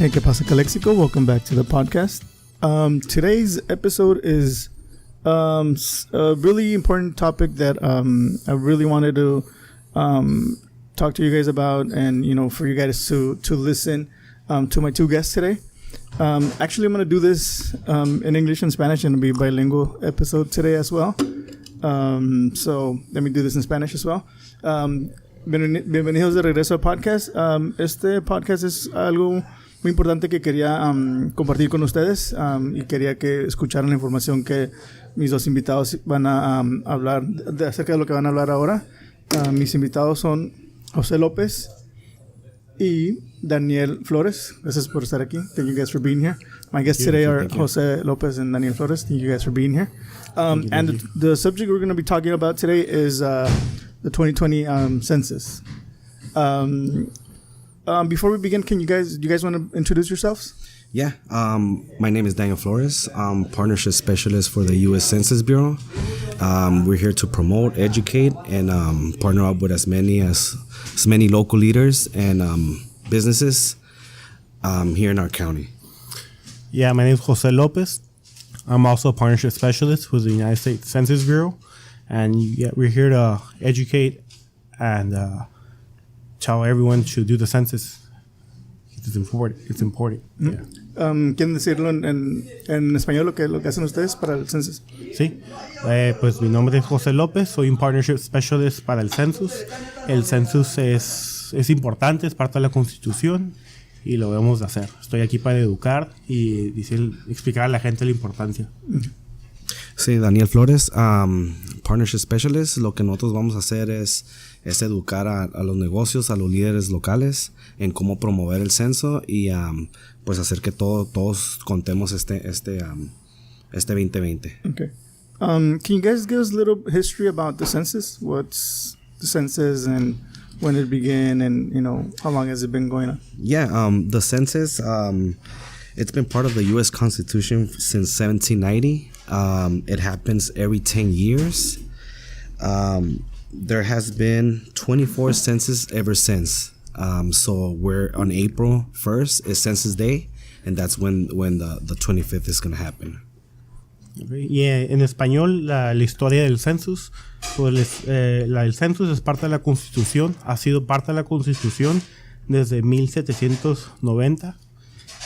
Hey, ¿qué pasa, Calexico? Welcome back to the podcast. Today's episode is a really important topic that I really wanted to talk to you guys about, and for you guys to listen to my two guests today. Actually, I'm going to do this in English and Spanish, and it'll be a bilingual episode today as well. So let me do this in Spanish as well. Bienvenidos de regreso al podcast. Este podcast es algo muy importante que quería compartir con ustedes y quería que escucharan la información que mis dos invitados van a hablar acerca de lo que van a hablar ahora. Mis invitados son José Lopez y Daniel Flores. Gracias por estar aquí. Thank you guys for being here. My guests today are José Lopez and Daniel Flores. Thank you guys for being here. And the subject we're going to be talking about today is the 2020 census. Before we begin, do you guys want to introduce yourselves? Yeah, my name is Daniel Flores. I'm Partnership Specialist for the U.S. Census Bureau. We're here to promote, educate, and partner up with as many local leaders and businesses here in our county. Yeah, my name is Jose Lopez. I'm also a Partnership Specialist with the United States Census Bureau. And we're here to educate and tell everyone to do the census. It's important. Yeah. ¿Quieren decirlo en español lo que hacen ustedes para el census? Sí. Pues mi nombre es José López. Soy un Partnership Specialist para el Census. El Census es importante, es parte de la Constitución y lo debemos de hacer. Estoy aquí para educar y explicar a la gente la importancia. Sí, Daniel Flores, Partnership Specialist. Lo que nosotros vamos a hacer es educar a los negocios, a los líderes locales en cómo promover el censo y pues hacer que todos contemos este 2020. Okay. Can you guys give us a little history about the census? What's the census and when it began, and how long has it been going on? Yeah, the census, it's been part of the U.S. Constitution since 1790. It happens every 10 years. There has been 24 census ever since. So we're on April 1st is Census Day, and that's when the 25th is going to happen. Okay. Y en español, la historia del census, pues el census es parte de la Constitución, ha sido parte de la Constitución desde 1790.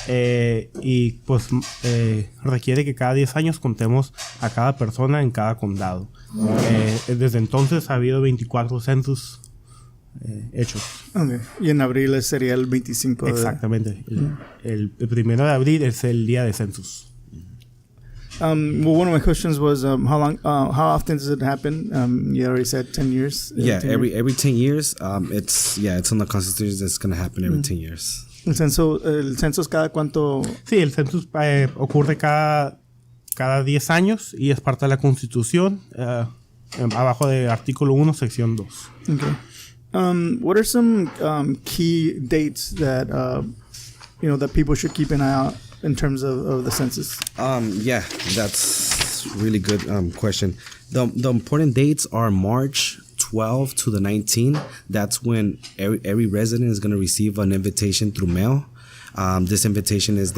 Y pues requiere que cada 10 años contemos a cada persona en cada condado. Desde entonces ha habido 24 census hechos. Okay. Y en abril sería el 25 Exactamente. El 1 de abril es el día de census. Well, one of my questions was how often does it happen? You already said 10 years. Yeah, every 10 years. It's on the Constitution. It's going to happen every 10 yees. ¿El censo es cada cuánto? Sí, el census ocurre cada 10 años y es parte de la Constitución, abajo de artículo 1, sección 2. Okay. What are some key dates that that people should keep an eye out in terms of the census? Yeah, that's really good question. The important dates are March 12 to the 19th. That's when every resident is going to receive an invitation through mail. This invitation is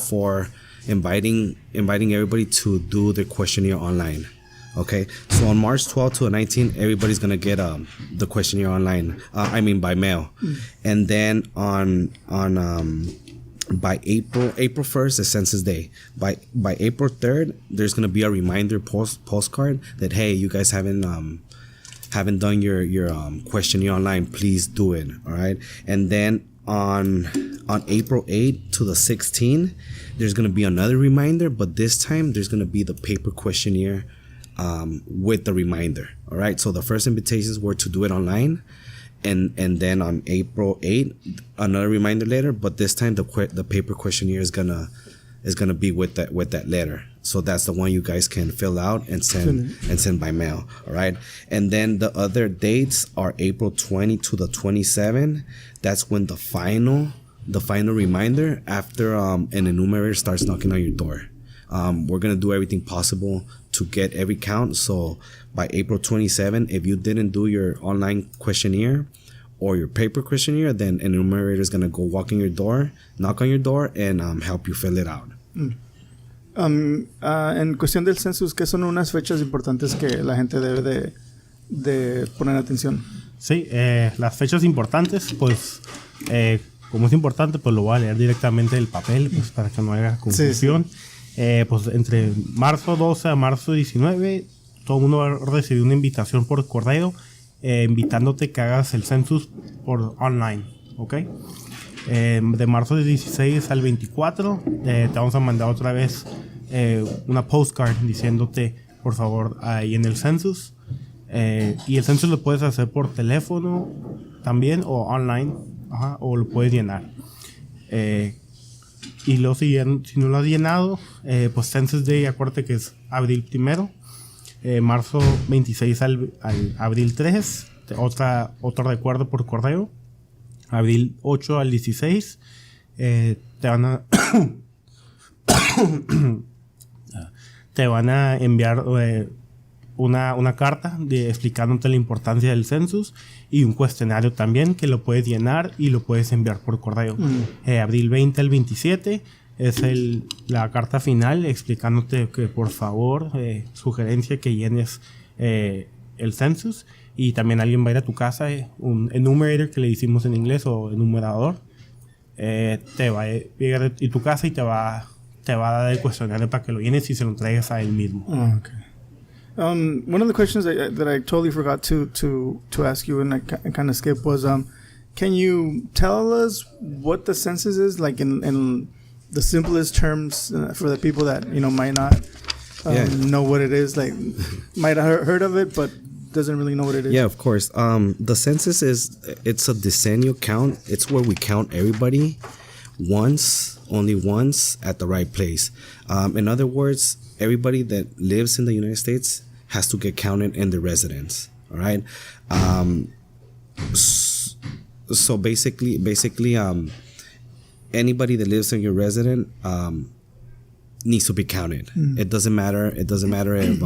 for inviting everybody to do their questionnaire online. Okay, so on March 12 to the 19th, everybody's going to get the questionnaire online. By mail. And then by April 1st is Census Day. By April 3rd, there's going to be a reminder postcard that, hey, you guys haven't done your questionnaire online, please do it. All right. And then on April 8th to the 16th, there's going to be another reminder, but this time there's going to be the paper questionnaire with the reminder. All right. So the first invitations were to do it online. And then on April 8th, another reminder letter, but this time the paper questionnaire is gonna be with that letter. So that's the one you guys can fill out and send by mail. All right. And then the other dates are April 20 to the 27th. That's when the final reminder after an enumerator starts knocking on your door. We're gonna do everything possible to get every count. So by April 27, if you didn't do your online questionnaire, or your paper questionnaire, then an enumerator is going to go knock on your door, and help you fill it out. En cuestión del census, ¿qué son unas fechas importantes que la gente debe de poner atención? Sí, las fechas importantes, pues, como es importante, pues lo voy a leer directamente del papel, pues para que no haya confusión. Sí. Pues entre marzo 12 a marzo 19, todo el mundo va a recibir una invitación por correo, invitándote que hagas el census por online, ¿ok? De marzo 16 al 24, te vamos a mandar otra vez una postcard diciéndote, por favor, ahí en el census. Y el census lo puedes hacer por teléfono también o online, o lo puedes llenar. Y luego si no lo has llenado, pues Census Day, acuérdate que es abril 1, marzo 26 al abril 3, otro recuerdo por correo, abril 8 al 16, te van a enviar una carta explicándote la importancia del census y un cuestionario también que lo puedes llenar y lo puedes enviar por correo. Abril 20 al 27 es la carta final explicándote que por favor, sugerencia que llenes el census, y también alguien va a ir a tu casa, un enumerator que le decimos en inglés, o enumerador, te va a llegar a tu casa y te va a dar el cuestionario para que lo llenes y se lo entregues a él mismo. Okay. One of the questions that I totally forgot to ask you, and I kind of skipped, was can you tell us what the census is, like in the simplest terms, for the people that might not know what it is, like might have heard of it but doesn't really know what it is? Yeah, of course. The census it's a decennial count. It's where we count everybody only once at the right place. In other words, everybody that lives in the United States has to get counted in the residence. All right. So basically, anybody that lives in your resident needs to be counted. It doesn't matter if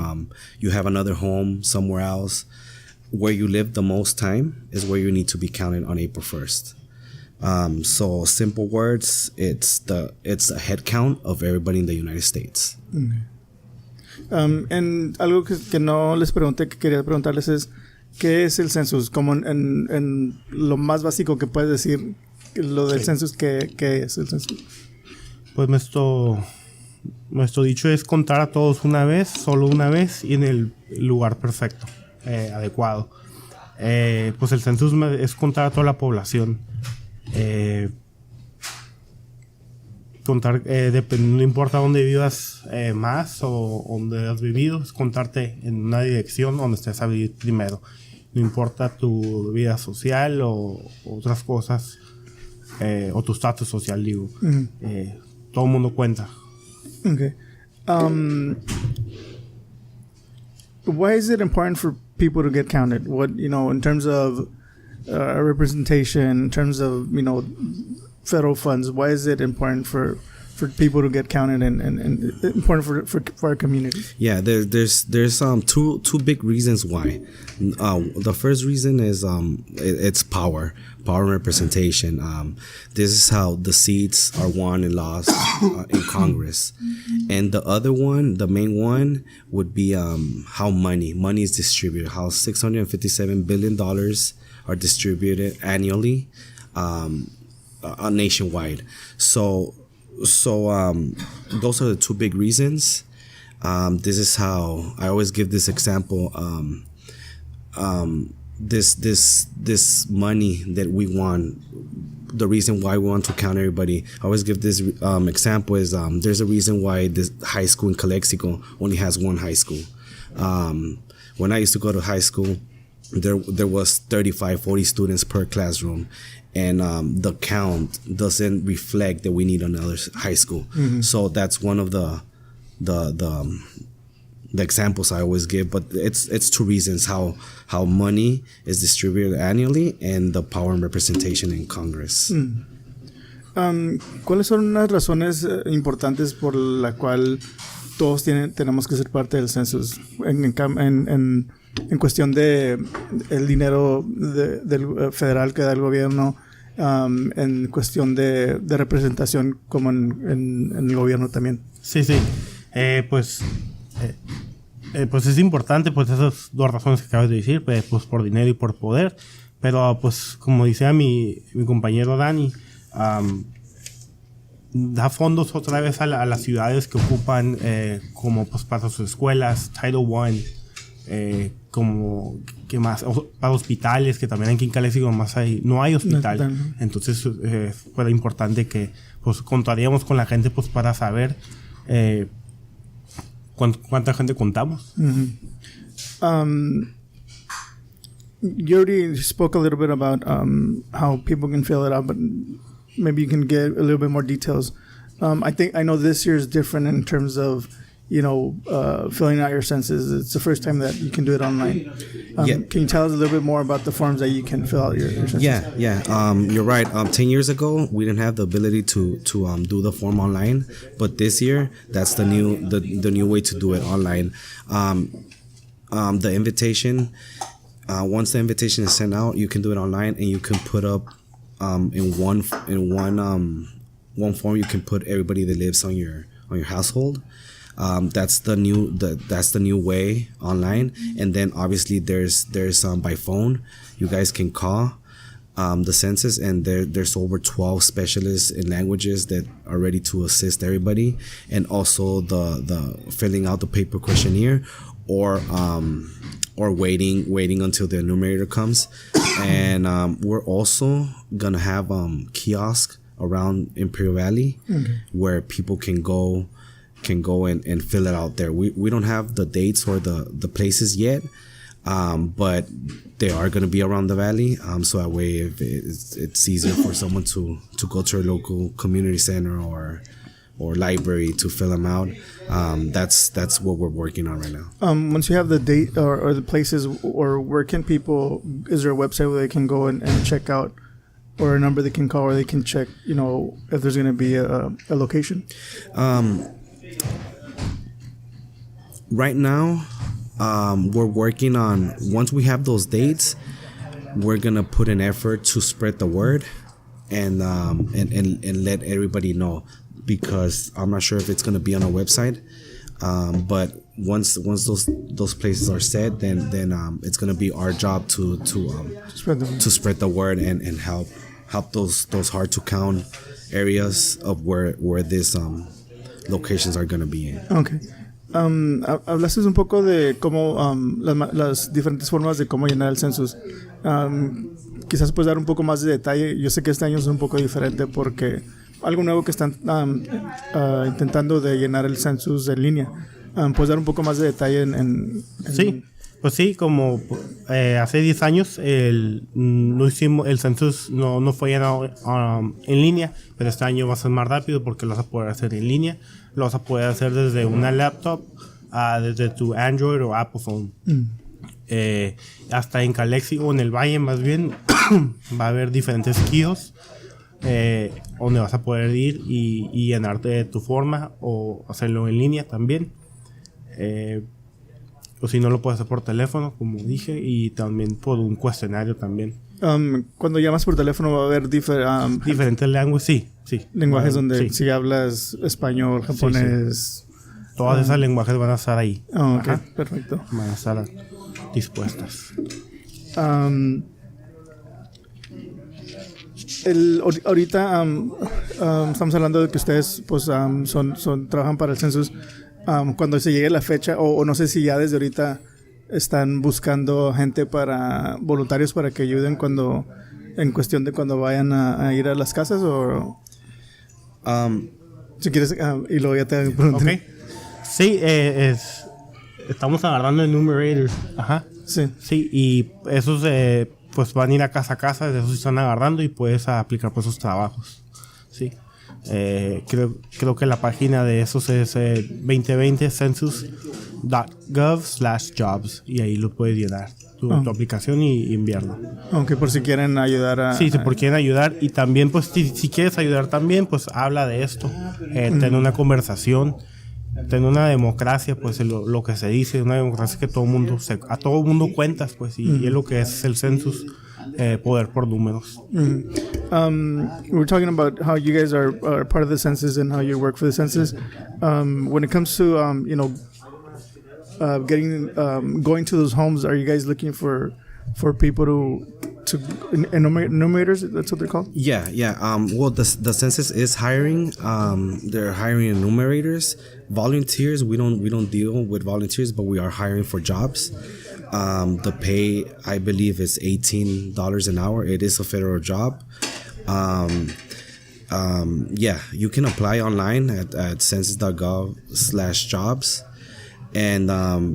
you have another home somewhere else. Where you live the most time is where you need to be counted on April 1st. So simple words, it's a head count of everybody in the United States. Okay. En algo que no les pregunté, que quería preguntarles es, ¿qué es el census? Como en lo más básico que puedes decir, lo del census, ¿qué es el census? Pues nuestro dicho es contar a todos solo una vez y en el lugar perfecto, adecuado. Pues el census es contar a toda la población. Contar, no importa dónde vivas más o donde has vivido, es contarte en una dirección donde estés a vivir primero. No importa tu vida social o otras cosas, o tu estatus social, digo. Todo el mundo cuenta. Okay. Why is it important for people to get counted? What, in terms of representation, in terms of, federal funds, why is it important for people to get counted and important for our community? Yeah, there's two big reasons why. The first reason is it's power and representation. This is how the seats are won and lost in Congress. And the other one, the main one, would be how money is distributed, how $657 billion are distributed annually nationwide. So those are the two big reasons. This is how I always give this example. This money that we want, the reason why we want to count everybody, I always give this example is there's a reason why this high school in Calexico only has one high school. When I used to go to high school, there was 40 students per classroom, and the count doesn't reflect that we need another high school. So that's one of the examples I always give. But it's two reasons: how money is distributed annually and the power and representation in Congress. ¿Cuáles son unas razones importantes por la cual todos tenemos que ser parte del census? en cuestión de el dinero del federal que da el gobierno, en cuestión de representación como en el gobierno también. Sí. Pues es importante, pues esas dos razones que acabas de decir, pues por dinero y por poder. Pero pues como decía mi compañero Dani, da fondos otra vez a las ciudades que ocupan como pues para sus escuelas, Title I, como que más para hospitales, que también aquí en Calexico no hay hospital. Entonces fue importante que pues contaríamos con la gente pues para saber cuánta gente contamos. You already spoke a little bit about how people can fill it out, but maybe you can get a little bit more details. I know this year is different in terms of, filling out your census. It's the first time that you can do it online. Can you tell us a little bit more about the forms that you can fill out your census? Yeah. You're right. 10 years ago, we didn't have the ability to do the form online, but this year, that's the new way to do it online. The invitation. Once the invitation is sent out, you can do it online, and you can put up in one form. You can put everybody that lives on your household. That's the new way online. And then obviously there's by phone. You guys can call the census, and there's over 12 specialists in languages that are ready to assist everybody, and also the filling out the paper questionnaire, or waiting until the enumerator comes. And we're also gonna have kiosks around Imperial Valley, where people can go and fill it out there. We don't have the dates or the places yet, but they are gonna be around the valley. So that way, if it's easier for someone to go to a local community center or library to fill them out. That's what we're working on right now. Once you have the date or the places, or where can people, is there a website where they can go and check out, or a number they can call, or they can check, if there's going to be a location? Right now, we're working on, once we have those dates, we're going to put an effort to spread the word and let everybody know, because I'm not sure if it's going to be on our website. But once those places are set, then it's going to be our job to spread the word and help those hard to count areas of where these locations are going to be in. Okay. Hablaste un poco de cómo las diferentes formas de cómo llenar el census. Quizás puedes dar un poco más de detalle. Yo sé que este año es un poco diferente porque algo nuevo que están intentando de llenar el census en línea. ¿Puedes dar un poco más de detalle en Sí, pues sí, como hace 10 años el census no fue llenado en línea, pero este año va a ser más rápido porque lo vas a poder hacer en línea. Lo vas a poder hacer desde una laptop, desde tu Android o Apple phone. Hasta en Calexico, en el Valle más bien, va a haber diferentes kiosks donde vas a poder ir y llenarte de tu forma, o hacerlo en línea también, o si no lo puedes hacer por teléfono, como dije, y también por un cuestionario también. Cuando llamas por teléfono va a haber diferentes lenguajes, sí. Lenguajes donde si hablas español, japonés. Sí. Todas esas lenguajes van a estar ahí. Ok, perfecto. Van a estar dispuestas. Ahorita estamos hablando de que ustedes pues trabajan para el census. Cuando se llegue la fecha, o no sé si ya desde ahorita están buscando gente voluntarios para que ayuden en cuestión de cuando vayan a ir a las casas, o si quieres, y luego ya te pregunto. Okay. Sí, estamos agarrando enumerators. Sí, y esos pues van a ir a casa, de esos se están agarrando y puedes aplicar por esos trabajos. Sí. Creo que la página de esos es 2020 census.gov/jobs, y ahí lo puedes llenar tu aplicación y enviarlo. Aunque por si quieren ayudar si quieren ayudar, y también pues si quieres ayudar también, pues habla de esto, ten una conversación tener una democracia, pues lo que se dice, una democracia que a todo mundo cuentas, pues, y es lo que es el census, poder por números. We were talking about how you guys are part of the census and how you work for the census. When it comes to going to those homes, are you guys looking for people to enumerators? That's what they're called. Yeah. Well, the census is hiring. They're hiring enumerators, volunteers. We don't deal with volunteers, but we are hiring for jobs. The pay, I believe, is $18 an hour. It is a federal job. You can apply online at census.gov/jobs. And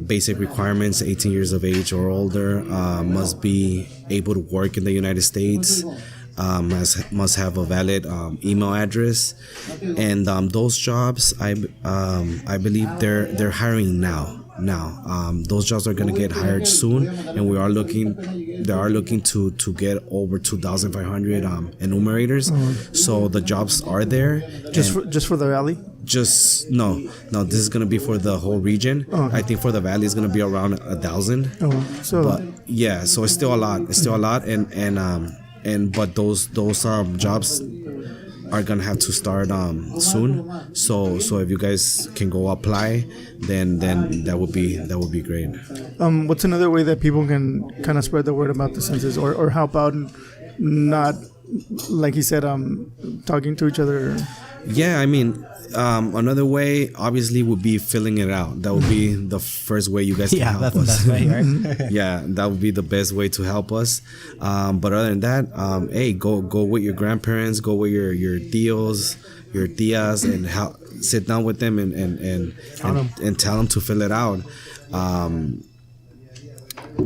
basic requirements: 18 years of age or older, must be able to work in the United States, must have a valid email address, and those jobs, I believe they're hiring now. Those jobs are going to get hired soon, and they are looking to get over 2,500 enumerators. So the jobs are there. Just for the valley. No. This is gonna be for the whole region. I think for the valley it's gonna be around 1,000. But yeah, so it's still a lot. But those jobs are gonna have to start soon. So if you guys can go apply, then that would be great. What's another way that people can kind of spread the word about the census or help out, not like he said, talking to each other? Yeah, I mean, another way obviously would be filling it out. That would be the first way you guys can help us. That's right, right? Yeah, that would be the best way to help us. But other than that, hey, go with your grandparents, go with your tios, your tias, and sit down with them and tell them to fill it out.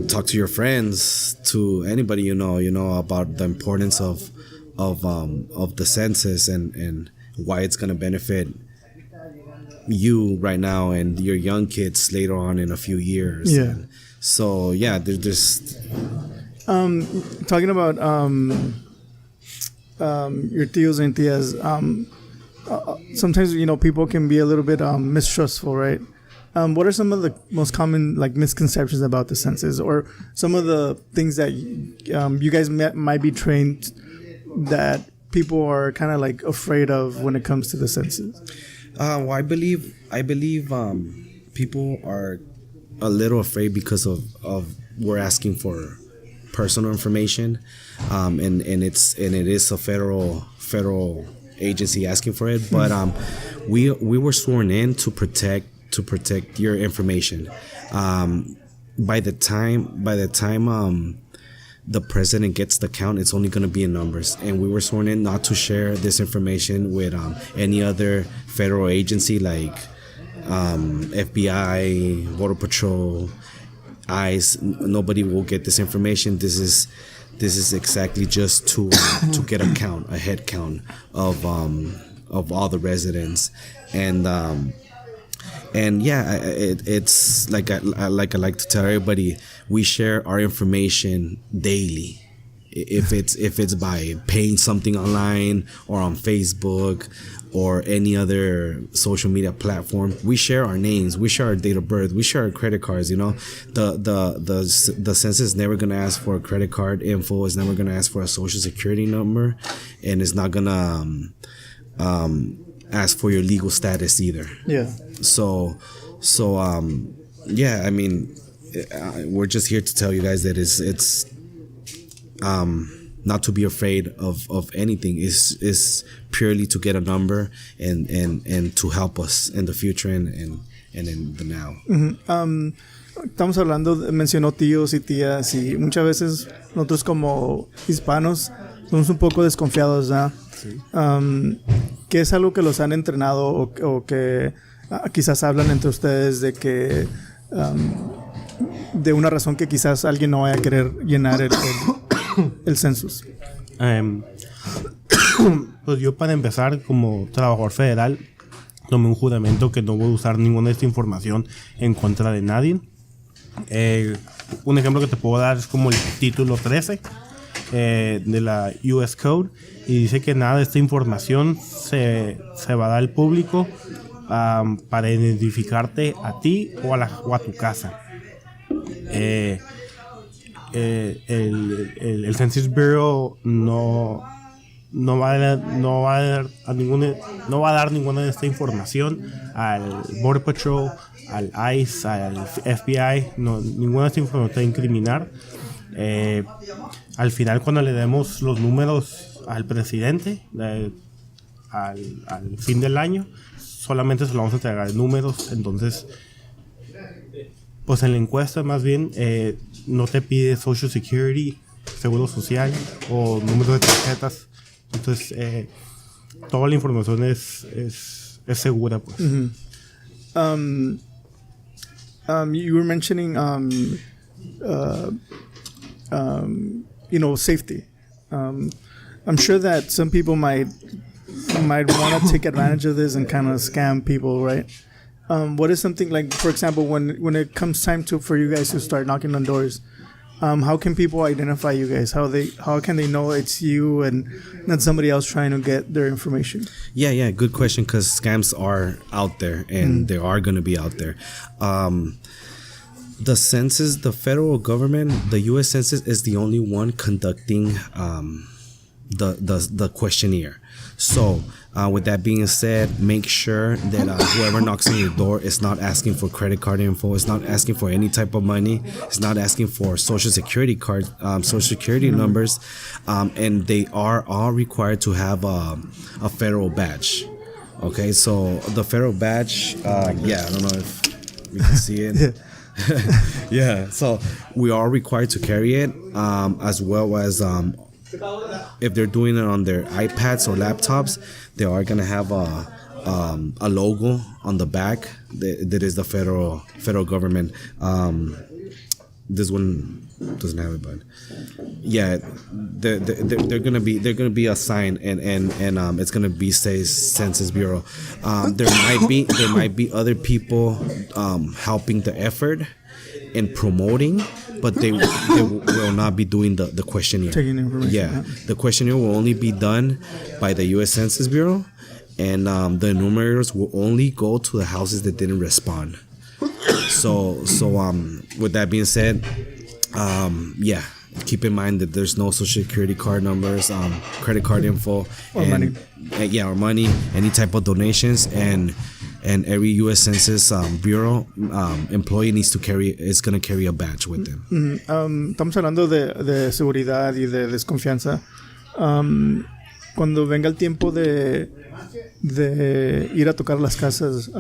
Talk to your friends, to anybody you know about the importance of the census and why it's gonna benefit you right now and your young kids later on in a few years. Yeah. And so yeah, there's just talking about your tios and tias. Sometimes people can be a little bit mistrustful, right? What are some of the most common misconceptions about the census, or some of the things that you guys might be trained that people are kind of afraid of when it comes to the census? Well, I believe people are a little afraid because of we're asking for personal information, and it is a federal agency asking for it. But we were sworn in to protect your information. By the time the president gets the count, it's only going to be in numbers, and we were sworn in not to share this information with any other federal agency like FBI, Border Patrol, ICE. Nobody will get this information. This is exactly just to get a head count of all the residents, and yeah, it's like I like to tell everybody, we share our information daily. If it's by paying something online or on Facebook or any other social media platform, we share our names, we share our date of birth, we share our credit cards. The census is never gonna ask for a credit card info. It's never gonna ask for a social security number, and it's not gonna ask for your legal status either. Yeah. So yeah, I mean, we're just here to tell you guys that it's not to be afraid of anything. It's purely to get a number and to help us in the future and in the now. Mm-hmm. Estamos hablando, mencionó tíos y tías, y muchas veces nosotros como hispanos somos un poco desconfiados, ¿verdad? Sí. ¿Qué es algo que los han entrenado o que quizás hablan entre ustedes de que de una razón que quizás alguien no vaya a querer llenar el census? Pues yo, para empezar, como trabajador federal, tomé un juramento que no voy a usar ninguna de esta información en contra de nadie. Un ejemplo que te puedo dar es como el título 13 de la US Code, y dice que nada de esta información se va a dar al público para identificarte a ti o a tu casa. El Census Bureau no va a dar ninguna de esta información al Border Patrol, al ICE, al FBI. Ninguna de esta información te va a incriminar. Al final, cuando le demos los números al presidente al fin del año, solamente se lo vamos a entregar números. Entonces, pues en la encuesta más bien no te pide Social Security, Seguro Social o número de tarjetas. Entonces toda la información es segura, pues. Mm-hmm. You were mentioning safety. I'm sure that some people might want to take advantage of this and kind of scam people, right? What is something like, for example, when it comes time for you guys to start knocking on doors, how can people identify you guys? How can they know it's you and not somebody else trying to get their information? Yeah, good question, because scams are out there and they are going to be out there. The census, the federal government, the U.S. Census is the only one conducting the questionnaire. So, with that being said, make sure that whoever knocks on your door is not asking for credit card info, is not asking for any type of money, is not asking for social security cards, social security numbers, and they are all required to have a federal badge. Okay, so the federal badge, I don't know if you can see it. Yeah, so we are required to carry it, as well as if they're doing it on their iPads or laptops, they are gonna have a logo on the back that is the federal government. This one doesn't have it, but yeah, they're gonna be a sign, and it's gonna be says Census Bureau. There might be other people helping the effort and promoting, but they will not be doing the questionnaire. Taking information. Yeah, the questionnaire will only be done by the U.S. Census Bureau, and the enumerators will only go to the houses that didn't respond. So with that being said, keep in mind that there's no social security card numbers, credit card info, or money. Or money, any type of donations, and every U.S. Census Bureau employee is going to carry a badge with them. Estamos hablando de seguridad y de desconfianza. Cuando venga el tiempo de ir a tocar las casas,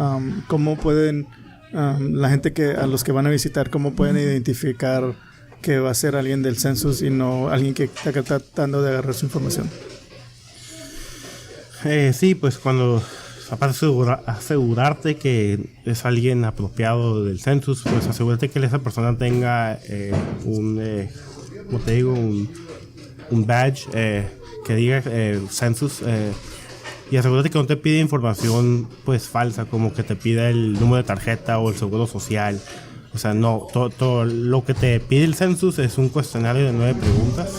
¿cómo pueden la gente a los que van a visitar, cómo pueden identificar que va a ser alguien del Census y no alguien que está tratando de agarrar su información? Sí, pues cuando aparte asegurarte que es alguien apropiado del Census, pues asegúrate que esa persona tenga un badge que diga Census, y asegúrate que no te pide información pues falsa, como que te pida el número de tarjeta o el seguro social. O sea, no, todo lo que te pide el Census es un cuestionario de 9 preguntas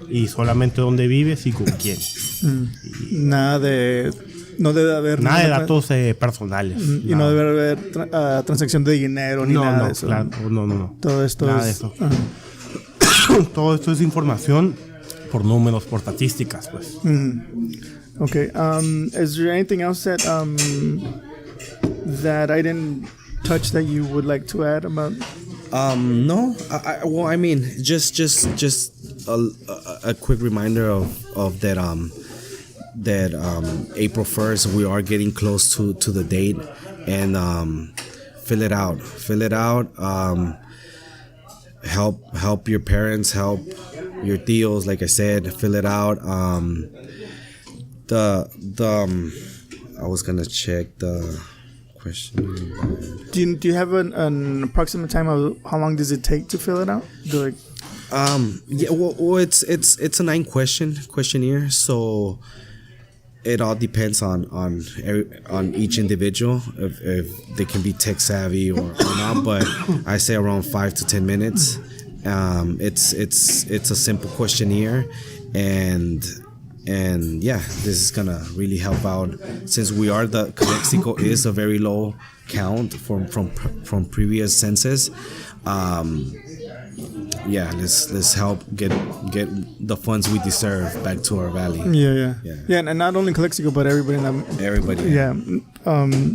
y solamente dónde vives y con quién. No debe haber nada de datos personales. Y no debe haber transacción de dinero ni nada de eso. Claro, no. Todo esto nada de eso. Todo esto es información por números, por estadísticas, pues. Okay. Is there anything else that I didn't touch that you would like to add about? No. I mean, just a quick reminder of that. That April 1st, we are getting close to the date, and fill it out. Help your parents, help your tios, like I said, fill it out. I was gonna check the question. Do you have an approximate time of how long does it take to fill it out? Well, it's a 9-question questionnaire, so it all depends on each individual if they can be tech savvy or not. But I say around 5 to 10 minutes. It's a simple questionnaire, and And yeah, this is gonna really help out since we are the Calexico is a very low count from previous census. Yeah, let's help get the funds we deserve back to our valley. Yeah, and not only Calexico, but everybody in that. Everybody. Yeah.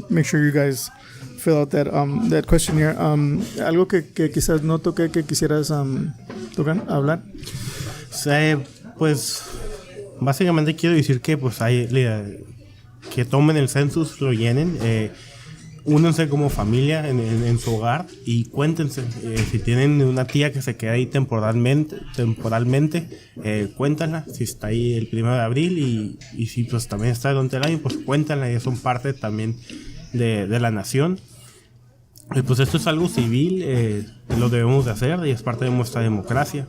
Make sure you guys fill out that questionnaire. Algo que quizás no toqué que quisieras hablar. Pues básicamente quiero decir que pues que tomen el census, lo llenen, únanse como familia en su hogar y cuéntense. Si tienen una tía que se queda ahí temporalmente, cuéntanla. Si está ahí el 1 de abril y si pues también está durante el año, pues cuéntanla. Ellos son parte también de la nación. Y pues esto es algo civil, lo debemos de hacer y es parte de nuestra democracia.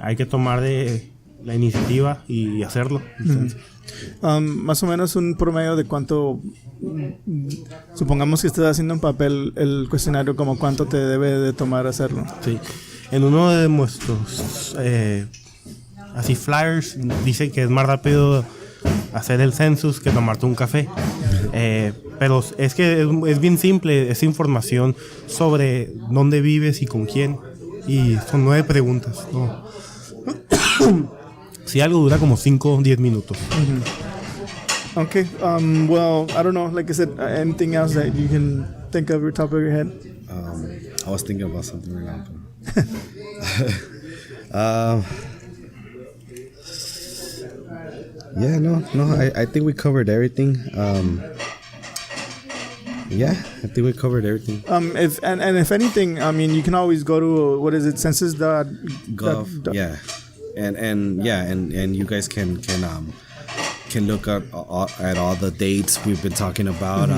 Hay que tomar de la iniciativa y hacerlo. Más o menos un promedio de cuánto, supongamos que estés haciendo en papel el cuestionario, como cuánto te debe de tomar hacerlo. Sí, en uno de nuestros así flyers dice que es más rápido hacer el census que tomarte un café. Pero es que es bien simple, es información sobre dónde vives y con quién. Y son 9 preguntas, ¿no? Si algo dura como 5 o 10 minutos. Okay. Well, I don't know. Like I said, anything else that you can think of your top of your head? I was thinking about something right now. Yeah, no. I think we covered everything. Yeah, I think we covered everything. If anything, I mean, you can always go to what is it, census.gov. Yeah. And you guys can look at all the dates we've been talking about,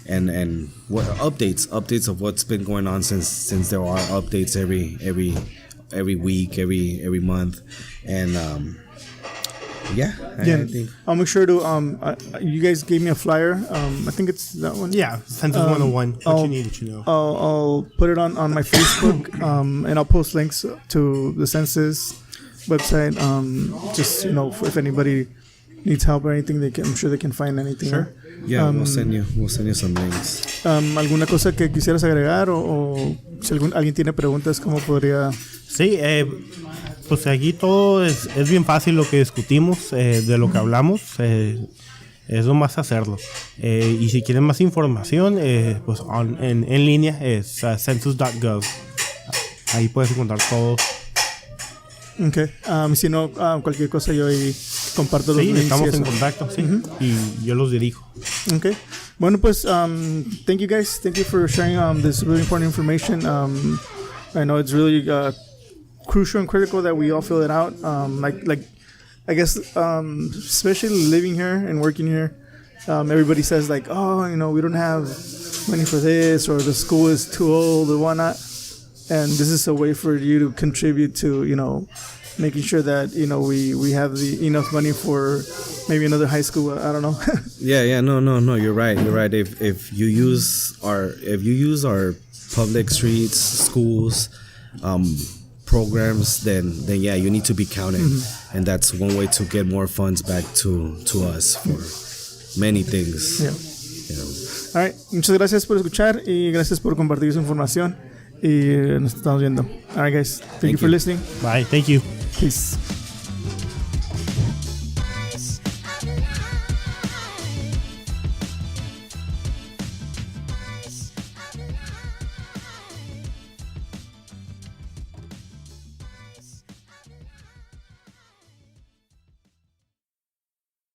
and what updates of what's been going on since there are updates every week, every month, and I think I'll make sure to you guys gave me a flyer. I think it's that one. Yeah, Census 101. What you needed to know. I'll put it on my Facebook, and I'll post links to the census website. Just if anybody needs help or anything, I'm sure they can find anything. Sure. Yeah, we'll send you some links. ¿Alguna cosa que quisieras agregar o si alguien tiene preguntas, cómo podría? Sí, pues aquí todo es bien fácil lo que discutimos, de lo que hablamos, es lo más hacerlo. Y si quieren más información, pues en línea es census.gov. Ahí puedes encontrar todo. Okay. Si no, cualquier cosa yo ahí comparto los links. Sí, estamos en contacto, sí. Y yo los dirijo. Okay. Bueno, pues, thank you guys. Thank you for sharing this really important information. I know it's really crucial and critical that we all fill it out. Like I guess, especially living here and working here, everybody says like, oh, we don't have money for this, or the school is too old or whatnot. And this is a way for you to contribute to, making sure that, we have enough money for maybe another high school. I don't know. Yeah. No. You're right. If you use our public streets, schools, programs, then yeah, you need to be counted, and that's one way to get more funds back to us for many things. Yeah. All right. Muchas gracias por escuchar y gracias por compartir su información. Y nos estamos viendo. All right, guys. Thank you for listening. Bye. Thank you. Peace.